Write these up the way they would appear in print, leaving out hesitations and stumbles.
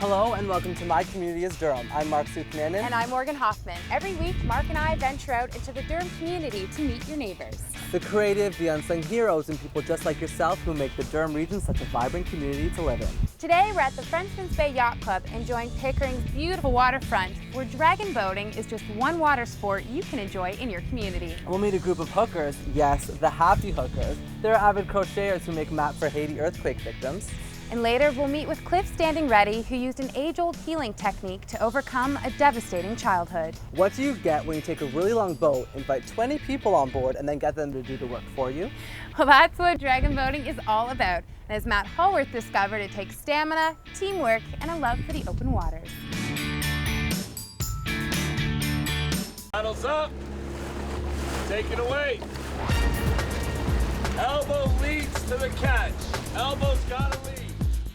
Hello and welcome to My Community is Durham. I'm Mark Sukhnanan. And I'm Morgan Hoffman. Every week, Mark and I venture out into the Durham community to meet your neighbors. The creative, the unsung heroes, and people just like yourself who make the Durham region such a vibrant community to live in. Today, we're at the Frenchman's Bay Yacht Club enjoying Pickering's beautiful waterfront, where dragon boating is just one water sport you can enjoy in your community. We'll meet a group of hookers, yes, the happy hookers. They're avid crocheters who make mats for Haiti earthquake victims. And later, we'll meet with Cliff Standing Ready, who used an age-old healing technique to overcome a devastating childhood. What do you get when you take a really long boat, invite 20 people on board, and then get them to do the work for you? Well, that's what dragon boating is all about. And as Matt Hallworth discovered, it takes stamina, teamwork, and a love for the open waters. Paddles up. Take it away. Elbow leads to the catch. Elbow's gotta lead.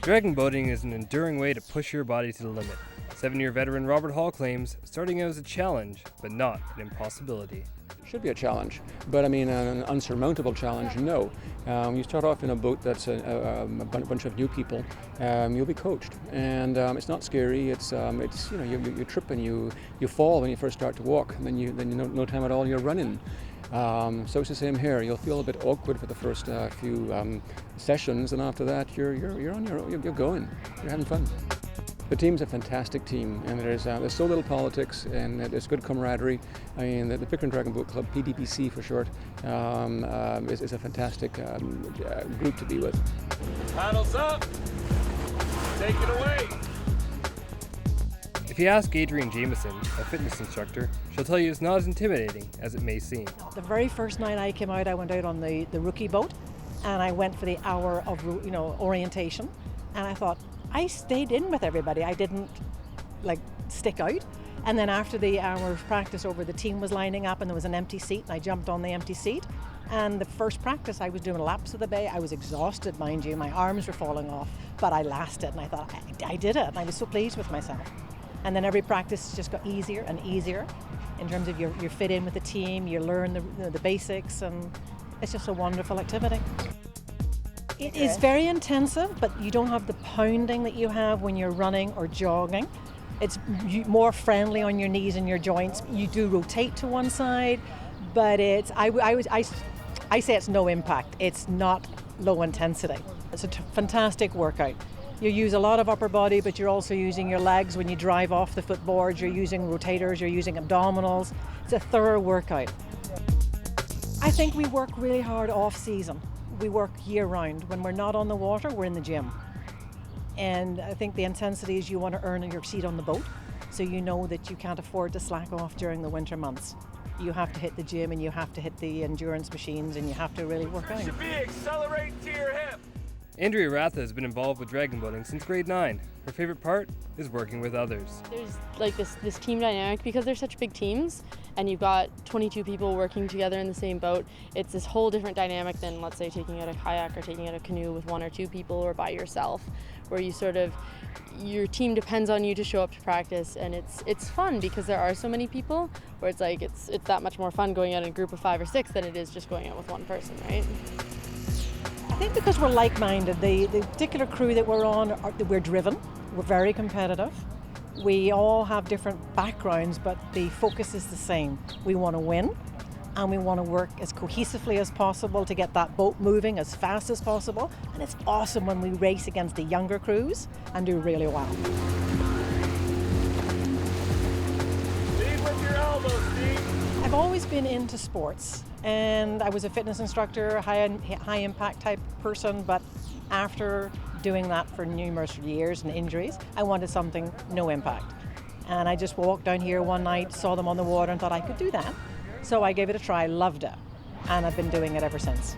Dragon boating is an enduring way to push your body to the limit. 7-year veteran Robert Hall claims starting out as a challenge, but not an impossibility. Should be a challenge, but I mean an unsurmountable challenge, no. You start off in a boat that's a bunch of new people, you'll be coached, and it's not scary. It's you know, you trip and you fall when you first start to walk, and then you no time at all you're running. So it's the same here. You'll feel a bit awkward for the first few sessions, and after that you're on your own. You're going. You're having fun. The team's a fantastic team, and there's so little politics, and there's good camaraderie. I mean, the Pickering Dragon Boat Club, PDBC for short, is a fantastic group to be with. Paddles up. Take it away. If you ask Adrienne Jameson, a fitness instructor, she'll tell you it's not as intimidating as it may seem. The very first night I came out, I went out on the rookie boat, and I went for the hour of orientation, and I thought, I stayed in with everybody. I didn't stick out. And then after the hour of practice over, the team was lining up and there was an empty seat, and I jumped on the empty seat. And the first practice I was doing laps of the bay. I was exhausted, mind you. My arms were falling off, but I lasted, and I thought, I did it. And I was so pleased with myself. And then every practice just got easier and easier in terms of you fit in with the team, you learn the basics, and it's just a wonderful activity. It is very intensive, but you don't have the pounding that you have when you're running or jogging. It's more friendly on your knees and your joints. You do rotate to one side, but I say it's no impact. It's not low intensity. It's a fantastic workout. You use a lot of upper body, but you're also using your legs when you drive off the footboards. You're using rotators, you're using abdominals. It's a thorough workout. I think we work really hard off season. We work year round. When we're not on the water, we're in the gym. And I think the intensity is you want to earn your seat on the boat, so you know that you can't afford to slack off during the winter months. You have to hit the gym, and you have to hit the endurance machines, and you have to really work out. Should be accelerate to your hip. Andrea Ratha has been involved with dragon boating since grade 9. Her favorite part is working with others. There's this team dynamic because they're such big teams and you've got 22 people working together in the same boat. It's this whole different dynamic than, let's say, taking out a kayak or taking out a canoe with 1 or 2 people or by yourself, where your team depends on you to show up to practice, and it's fun because there are so many people where it's that much more fun going out in a group of 5 or 6 than it is just going out with one person, right? I think because we're like-minded, the particular crew that we're on, we're driven, we're very competitive. We all have different backgrounds, but the focus is the same. We want to win, and we want to work as cohesively as possible to get that boat moving as fast as possible. And it's awesome when we race against the younger crews and do really well. Lead with your elbows, Steve. I've always been into sports, and I was a fitness instructor, high impact type person, but after doing that for numerous years and injuries, I wanted something no impact. And I just walked down here one night, saw them on the water, and thought I could do that. So I gave it a try, loved it, and I've been doing it ever since.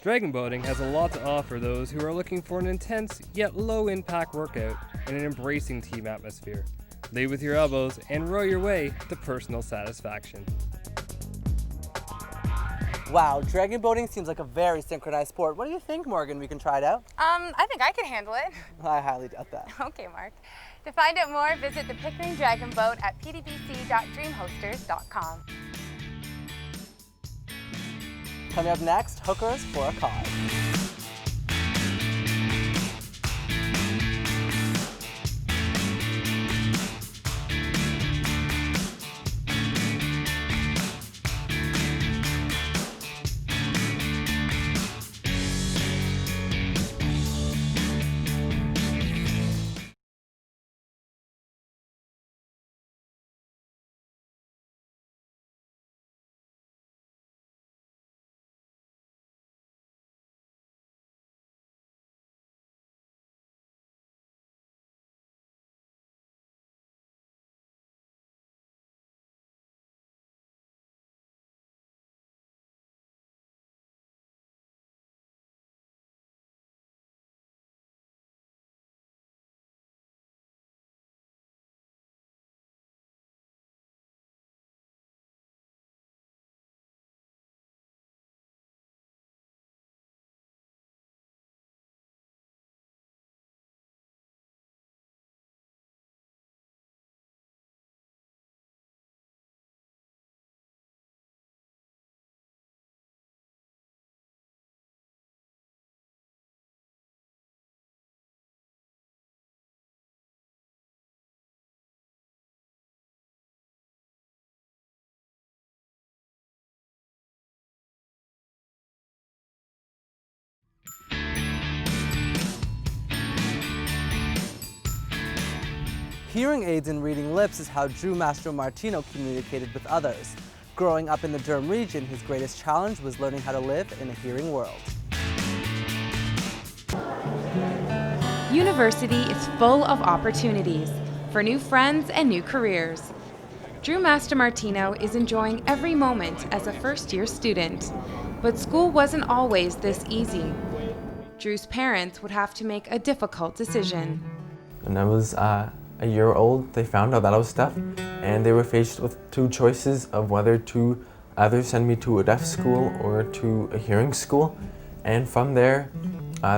Dragon boating has a lot to offer those who are looking for an intense yet low impact workout and an embracing team atmosphere. Lead with your elbows and row your way to personal satisfaction. Wow, dragon boating seems like a very synchronized sport. What do you think, Morgan? We can try it out? I think I could handle it. I highly doubt that. Okay, Mark. To find out more, visit the Pickering Dragon Boat at pdbc.dreamhosters.com. Coming up next, hookers for a cause. Hearing aids and reading lips is how Drew Mastromartino communicated with others. Growing up in the Durham region, his greatest challenge was learning how to live in a hearing world. University is full of opportunities for new friends and new careers. Drew Mastromartino is enjoying every moment as a first-year student, but school wasn't always this easy. Drew's parents would have to make a difficult decision. When I was a year old, they found out that I was deaf, and they were faced with two choices of whether to either send me to a deaf school or to a hearing school. And from there,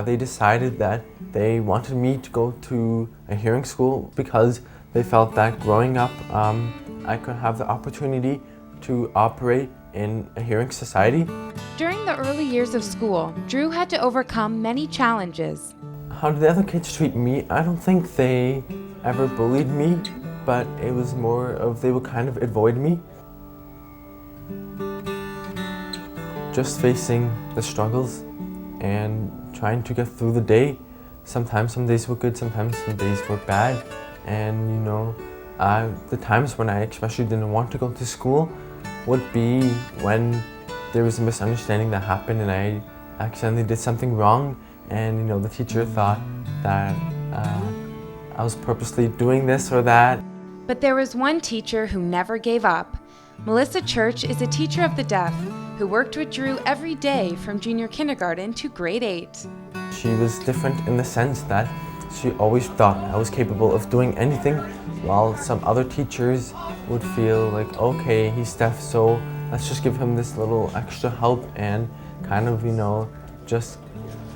they decided that they wanted me to go to a hearing school because they felt that growing up, I could have the opportunity to operate in a hearing society. During the early years of school, Drew had to overcome many challenges. How did the other kids treat me? I don't think they ever bullied me, but it was more of they would kind of avoid me. Just facing the struggles and trying to get through the day. Sometimes some days were good, sometimes some days were bad. And you know, the times when I especially didn't want to go to school would be when there was a misunderstanding that happened and I accidentally did something wrong, and you know, the teacher thought that I was purposely doing this or that. But there was one teacher who never gave up. Melissa Church is a teacher of the deaf who worked with Drew every day from junior kindergarten to grade 8. She was different in the sense that she always thought I was capable of doing anything, while some other teachers would feel like, okay, he's deaf, so let's just give him this little extra help and kind of, you know, just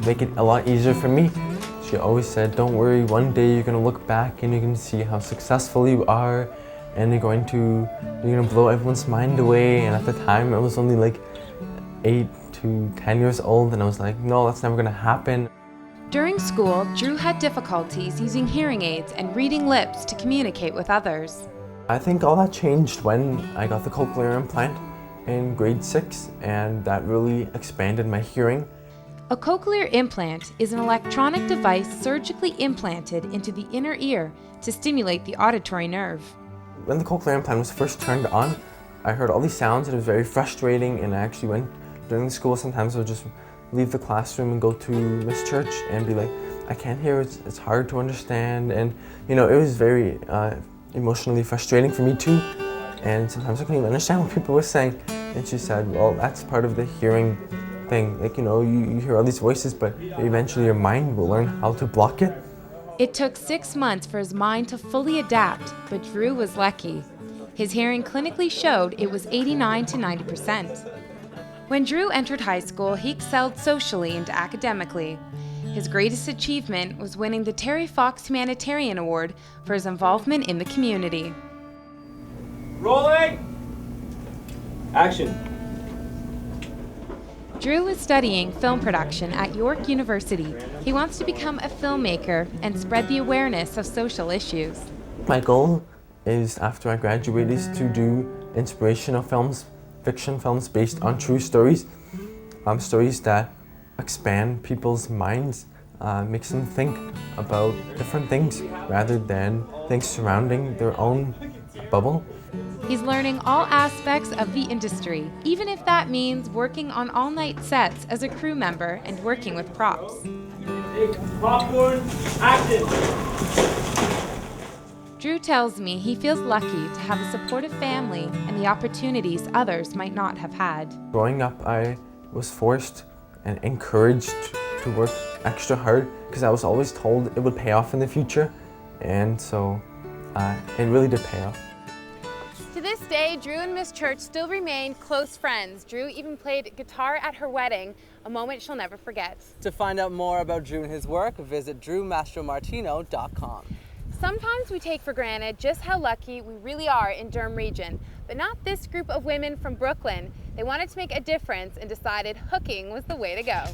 make it a lot easier for me. She always said, don't worry, one day you're gonna look back and you're gonna see how successful you are, and you're gonna blow everyone's mind away. And at the time I was only like 8 to 10 years old, and I was like, no, that's never gonna happen. During school, Drew had difficulties using hearing aids and reading lips to communicate with others. I think all that changed when I got the cochlear implant in grade 6, and that really expanded my hearing. A cochlear implant is an electronic device surgically implanted into the inner ear to stimulate the auditory nerve. When the cochlear implant was first turned on, I heard all these sounds and it was very frustrating, and I actually went during the school. Sometimes I would just leave the classroom and go to Miss Church and be like, I can't hear, it's hard to understand. And you know, it was very emotionally frustrating for me too. And sometimes I couldn't even understand what people were saying. And she said, well, that's part of the hearing thing. Like, you know, you hear all these voices, but eventually your mind will learn how to block it. It took 6 months for his mind to fully adapt, but Drew was lucky. His hearing clinically showed it was 89 to 90%. When Drew entered high school, he excelled socially and academically. His greatest achievement was winning the Terry Fox Humanitarian Award for his involvement in the community. Rolling! Action. Drew is studying film production at York University. He wants to become a filmmaker and spread the awareness of social issues. My goal is, after I graduate, is to do inspirational films, fiction films based on true stories. Stories that expand people's minds, makes them think about different things rather than things surrounding their own bubble. He's learning all aspects of the industry, even if that means working on all-night sets as a crew member and working with props. Popcorn, action! Drew tells me he feels lucky to have a supportive family and the opportunities others might not have had. Growing up, I was forced and encouraged to work extra hard because I was always told it would pay off in the future, and so it really did pay off. To this day, Drew and Miss Church still remain close friends. Drew even played guitar at her wedding, a moment she'll never forget. To find out more about Drew and his work, visit drewmastromartino.com. Sometimes we take for granted just how lucky we really are in Durham region, but not this group of women from Brooklyn. They wanted to make a difference and decided hooking was the way to go.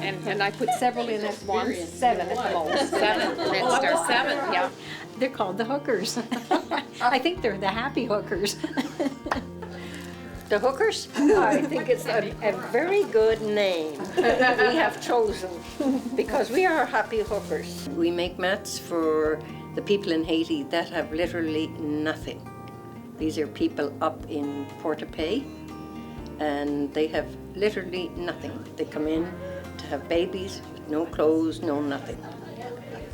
And I put several in at once, 7 at the most. 7, up to 7, yeah. They're called the hookers. I think they're the happy hookers. The hookers? I think it's a very good name we have chosen because we are happy hookers. We make mats for the people in Haiti that have literally nothing. These are people up in Port-au-Paix and they have literally nothing. They come in to have babies with no clothes, no nothing.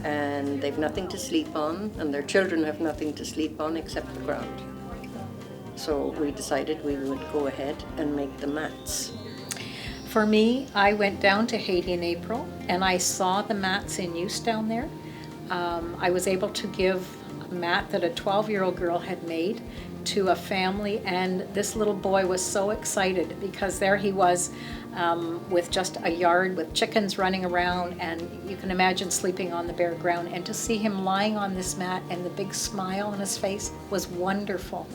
And they've nothing to sleep on, and their children have nothing to sleep on except the ground. So we decided we would go ahead and make the mats. For me, I went down to Haiti in April and I saw the mats in use down there. I was able to give a mat that a 12-year-old girl had made to a family, and this little boy was so excited because there he was with just a yard with chickens running around, and you can imagine sleeping on the bare ground, and to see him lying on this mat and the big smile on his face was wonderful.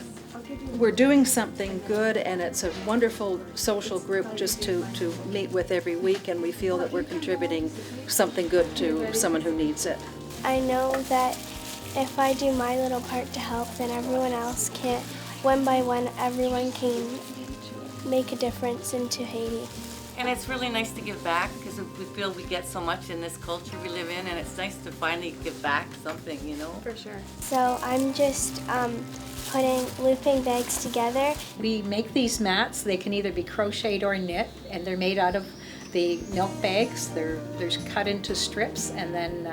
We're doing something good, and it's a wonderful social group just to meet with every week, and we feel that we're contributing something good to someone who needs it. I know that if I do my little part to help, then everyone else can, one by one, everyone can make a difference into Haiti. And it's really nice to give back because we feel we get so much in this culture we live in, and it's nice to finally give back something, you know? For sure. So I'm just looping bags together. We make these mats. They can either be crocheted or knit, and they're made out of the milk bags. They're cut into strips, and then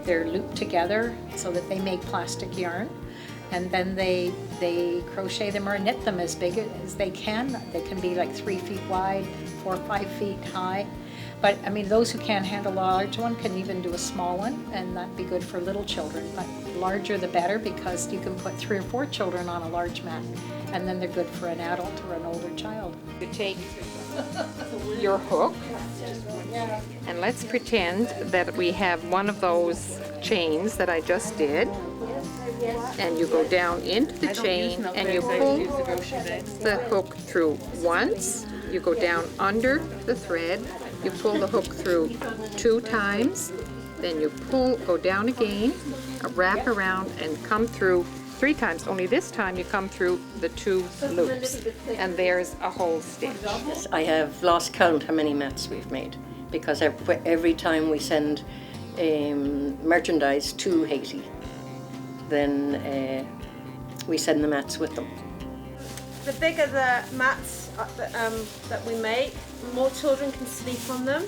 they're looped together so that they make plastic yarn. And then they crochet them or knit them as big as they can. They can be like 3 feet wide, 4 or 5 feet high. But I mean, those who can't handle a large one can even do a small one, and that'd be good for little children. But larger the better, because you can put 3 or 4 children on a large mat, and then they're good for an adult or an older child. You take your hook, and let's pretend that we have one of those chains that I just did, and you go down into the chain and you pull the hook through once, you go down under the thread, you pull the hook through 2 times, then you pull, go down again, wrap around and come through 3 times, only this time you come through the 2 loops, and there's a whole stitch. I have lost count how many mats we've made because every time we send merchandise to Haiti, then we send the mats with them. The bigger the mats that we make, more children can sleep on them.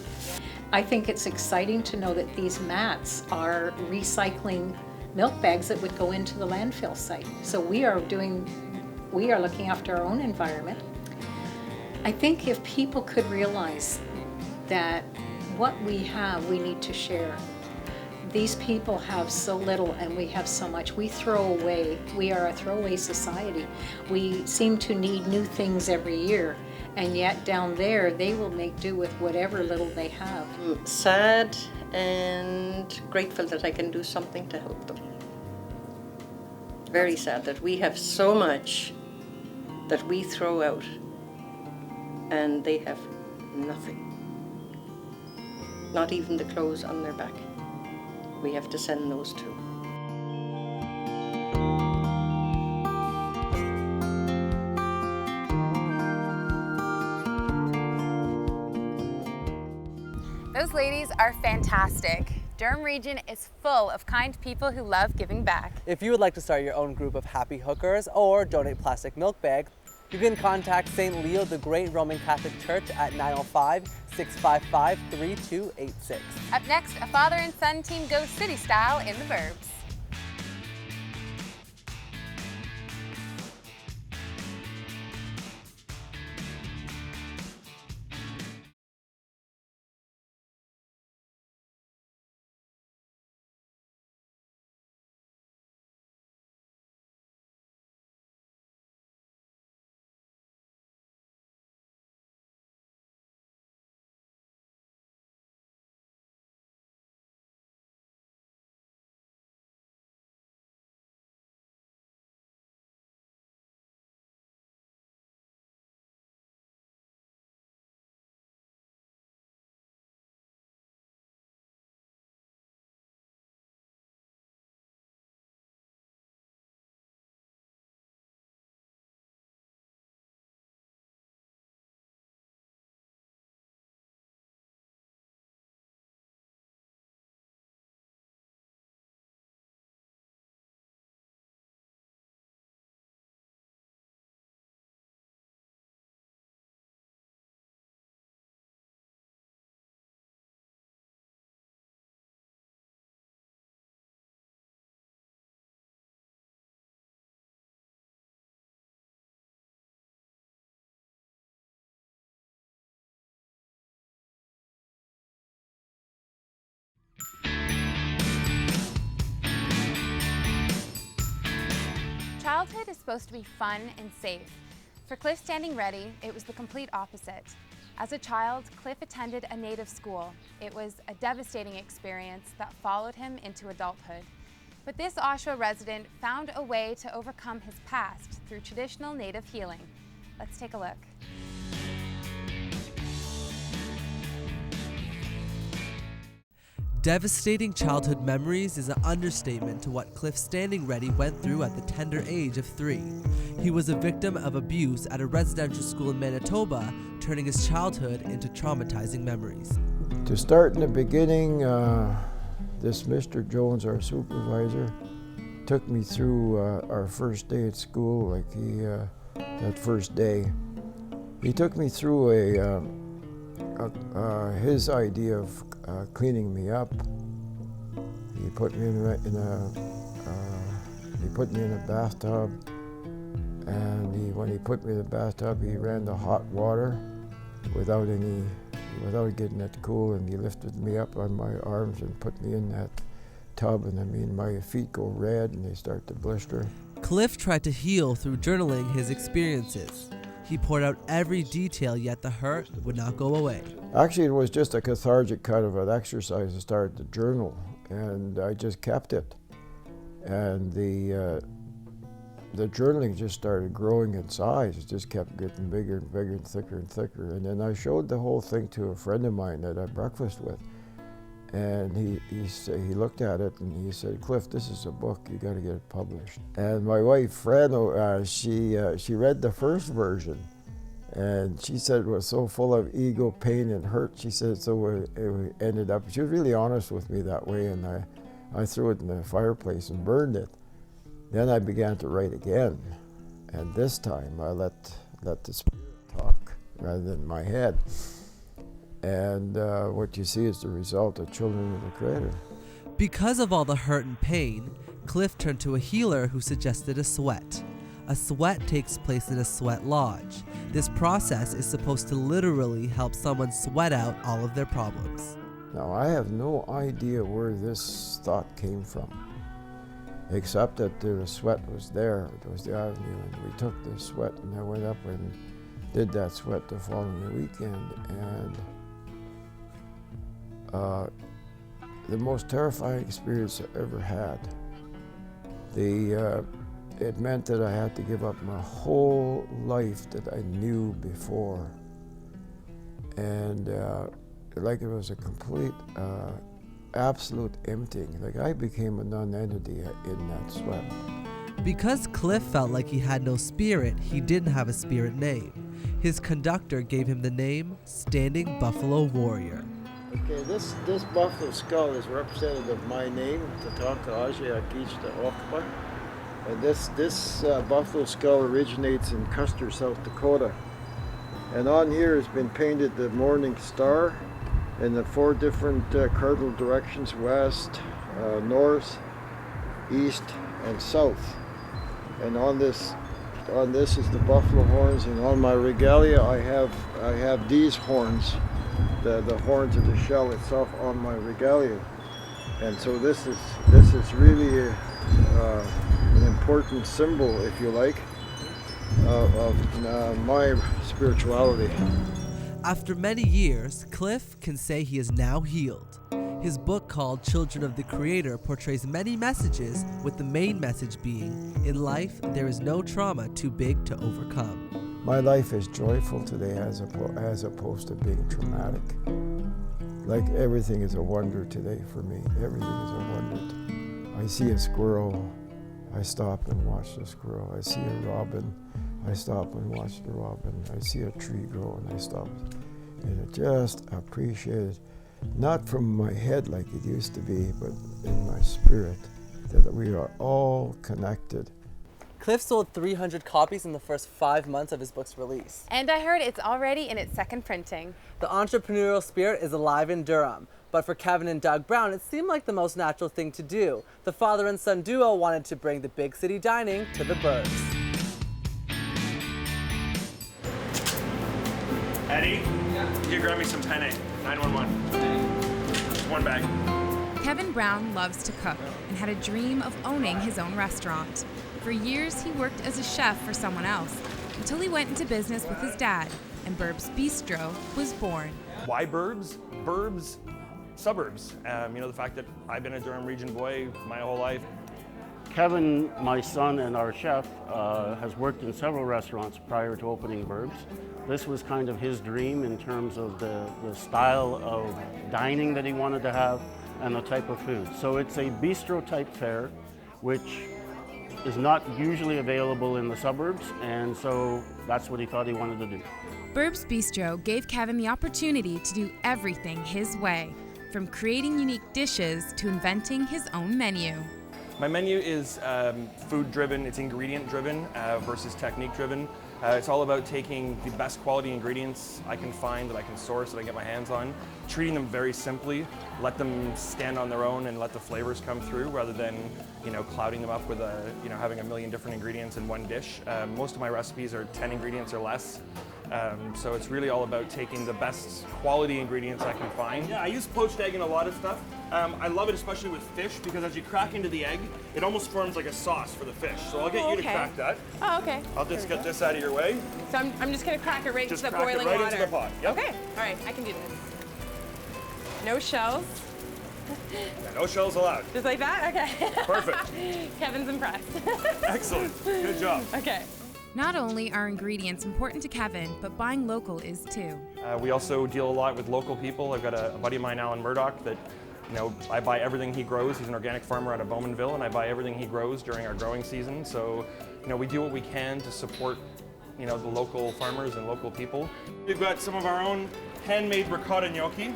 I think it's exciting to know that these mats are recycling milk bags that would go into the landfill site. So we are looking after our own environment. I think if people could realize that what we have, we need to share. These people have so little and we have so much. We throw away. We are a throwaway society. We seem to need new things every year, and yet down there they will make do with whatever little they have. I'm sad and grateful that I can do something to help them. Very sad that we have so much that we throw out and they have nothing. Not even the clothes on their back. We have to send those too. Those ladies are fantastic. Durham region is full of kind people who love giving back. If you would like to start your own group of happy hookers or donate plastic milk bags, you can contact St. Leo the Great Roman Catholic Church at 905-655-3286. Up next, a father and son team goes city style in the Burbs. Childhood is supposed to be fun and safe. For Cliff Standing Ready, it was the complete opposite. As a child, Cliff attended a native school. It was a devastating experience that followed him into adulthood. But this Oshawa resident found a way to overcome his past through traditional native healing. Let's take a look. Devastating childhood memories is an understatement to what Cliff Standing Ready went through at the tender age of 3. He was a victim of abuse at a residential school in Manitoba, turning his childhood into traumatizing memories. To start in the beginning, this Mr. Jones, our supervisor, took me through our first day at school. That first day, he took me through his idea of cleaning me up. He put me in a bathtub, and when he put me in the bathtub, he ran the hot water without getting it cool, and he lifted me up on my arms and put me in that tub, and my feet go red and they start to blister. Cliff tried to heal through journaling his experiences. He poured out every detail, yet the hurt would not go away. Actually, it was just a cathartic kind of an exercise to start to journal, and I just kept it. And the journaling just started growing in size. It just kept getting bigger and bigger and thicker. And then I showed the whole thing to a friend of mine that I had breakfast with. And he looked at it and he said, "Cliff, this is a book, you got to get it published." And my wife, Fran, she read the first version, and she said it was so full of ego, pain, and hurt. She said, so it ended up, she was really honest with me that way, and I threw it in the fireplace and burned it. Then I began to write again, and this time I let the spirit talk rather than my head. And what you see is the result of Children of the Creator. Because of all the hurt and pain, Cliff turned to a healer who suggested a sweat. A sweat takes place in a sweat lodge. This process is supposed to literally help someone sweat out all of their problems. Now, I have no idea where this thought came from, except that the sweat was there. It was the avenue, and we took the sweat, and I went up and did that sweat the following weekend, and the most terrifying experience I ever had. It meant that I had to give up my whole life that I knew before. and like it was a complete, absolute emptying. Like I became a non-entity in that sweat. Because Cliff felt like he had no spirit, he didn't have a spirit name. His conductor gave him the name Standing Buffalo Warrior. Okay, this buffalo skull is representative of my name, Tatanka Ajay Akich de Okpa. And this buffalo skull originates in Custer, South Dakota. And on here has been painted the morning star in the 4 different cardinal directions: west, north, east, and south. And on this is the buffalo horns, and on my regalia I have these horns, the horns of the shell itself on my regalia. And so this is really an important symbol, if you like, of my spirituality. After many years, Cliff can say he is now healed. His book called Children of the Creator portrays many messages, with the main message being, in life, there is no trauma too big to overcome. My life is joyful today as opposed to being traumatic. Like everything is a wonder today for me. Everything is a wonder. I see a squirrel, I stop and watch the squirrel. I see a robin, I stop and watch the robin. I see a tree grow and I stop and I just appreciate it. Not from my head like it used to be, but in my spirit, that we are all connected. Cliff sold 300 copies in the first 5 months of his book's release. And I heard it's already in its second printing. The entrepreneurial spirit is alive in Durham, but for Kevin and Doug Brown, it seemed like the most natural thing to do. The father and son duo wanted to bring the big city dining to the burbs. Eddie, you grab me some penne. 911. One bag. Kevin Brown loves to cook and had a dream of owning his own restaurant. For years, he worked as a chef for someone else until he went into business with his dad, and Burbs Bistro was born. Why burbs? Burbs, suburbs. The fact that I've been a Durham region boy my whole life. Kevin, my son and our chef, has worked in several restaurants prior to opening Burbs. This was kind of his dream in terms of the style of dining that he wanted to have and the type of food. So it's a bistro type fare, which is not usually available in the suburbs, and so that's what he thought he wanted to do. Burbs Bistro gave Kevin the opportunity to do everything his way, from creating unique dishes to inventing his own menu. My menu is food-driven, it's ingredient-driven versus technique-driven. It's all about taking the best quality ingredients I can find, that I can source, that I can get my hands on, treating them very simply, let them stand on their own and let the flavors come through rather than, clouding them up with having a million different ingredients in one dish. Most of my recipes are 10 ingredients or less. So it's really all about taking the best quality ingredients I can find. Yeah, I use poached egg in a lot of stuff. I love it especially with fish because as you crack into the egg, it almost forms like a sauce for the fish. So I'll get you to crack that. Oh, okay. I'll just get this out of your way. So I'm just gonna crack it right into the crack boiling it right water. into the pot. Yep. Okay, all right, I can do this. No shells. Yeah, no shells allowed. Just like that? Okay. Perfect. Kevin's impressed. Excellent. Good job. Okay. Not only are ingredients important to Kevin, but buying local is too. We also deal a lot with local people. I've got a buddy of mine, Alan Murdoch, that I buy everything he grows. He's an organic farmer out of Bowmanville, and I buy everything he grows during our growing season. So, we do what we can to support, the local farmers and local people. We've got some of our own handmade ricotta gnocchi.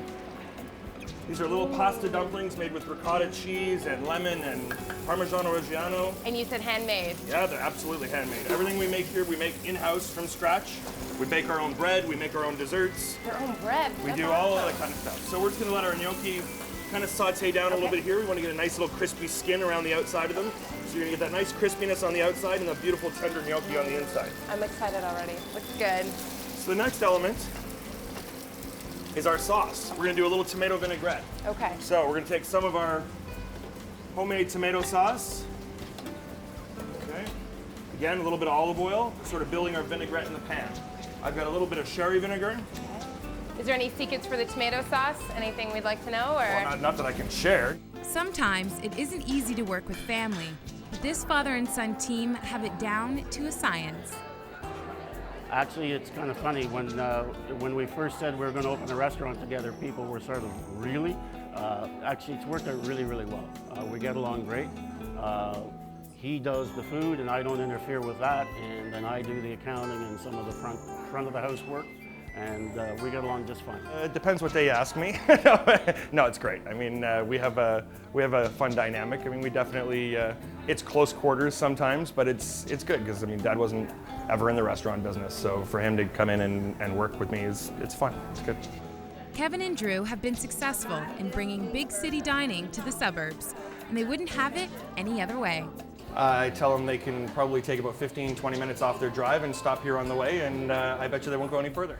These are little pasta dumplings made with ricotta cheese and lemon and Parmigiano Reggiano. And you said handmade. Yeah, they're absolutely handmade. Everything we make here, we make in-house from scratch. We bake our own bread, we make our own desserts. Your own bread? We do all of that kind of stuff. So we're just gonna let our gnocchi kind of saute down a little bit here. We want to get a nice little crispy skin around the outside of them. So you're gonna get that nice crispiness on the outside and a beautiful tender gnocchi on the inside. I'm excited already. Looks good. So the next element is our sauce. We're gonna do a little tomato vinaigrette. Okay. So we're gonna take some of our homemade tomato sauce. Okay. Again, a little bit of olive oil, sort of building our vinaigrette in the pan. I've got a little bit of sherry vinegar. Is there any secrets for the tomato sauce? Anything we'd like to know? Or? Well, not that I can share. Sometimes it isn't easy to work with family, but this father and son team have it down to a science. Actually, it's kind of funny. When we first said we were going to open a restaurant together, people were sort of, really? Actually, it's worked out really, really well. We get along great. He does the food and I don't interfere with that, and then I do the accounting and some of the front of the house work, and we get along just fine. It depends what they ask me. No, it's great. I mean, we have a fun dynamic. I mean, we definitely, it's close quarters sometimes, but it's good because, I mean, Dad wasn't ever in the restaurant business, so for him to come in and work with me it's fun. It's good. Kevin and Drew have been successful in bringing big city dining to the suburbs, and they wouldn't have it any other way. I tell them they can probably take about 15-20 minutes off their drive and stop here on the way, and I bet you they won't go any further.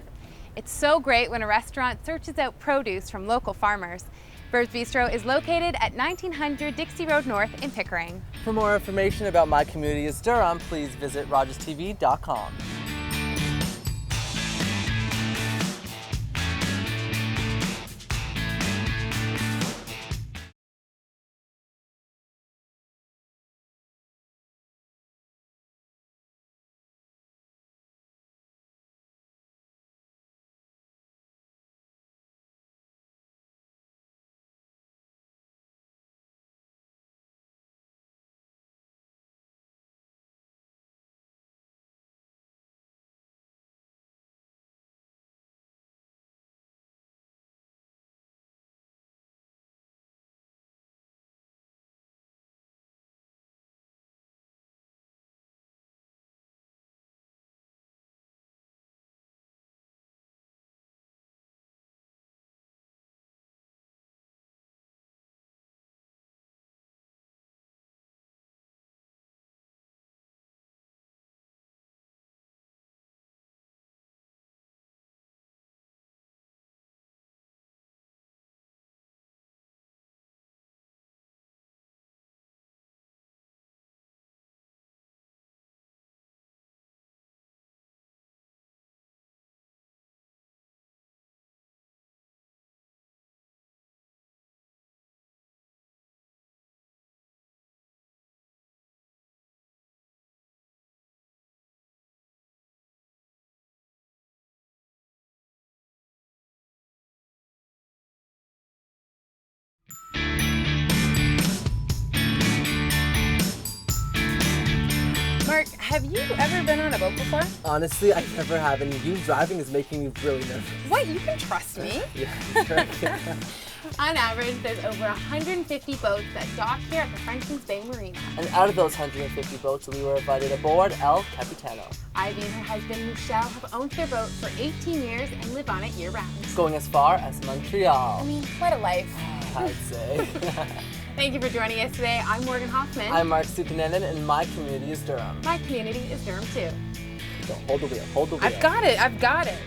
It's so great when a restaurant searches out produce from local farmers. Bird's Bistro is located at 1900 Dixie Road North in Pickering. For more information about My Community is Durham, please visit rogerstv.com. Mark, have you ever been on a boat before? Honestly, I never have, and you driving is making me really nervous. What? You can trust me. Yeah. On average, there's over 150 boats that dock here at the Frenchman's Bay Marina. And out of those 150 boats, we were invited aboard El Capitano. Ivy and her husband Michelle have owned their boat for 18 years and live on it year-round. Going as far as Montreal. I mean, what a life. I'd say. Thank you for joining us today. I'm Morgan Hoffman. I'm Mark Supinanen, and My Community is Durham. My community is Durham too. So hold the wheel, hold the wheel. I've got it.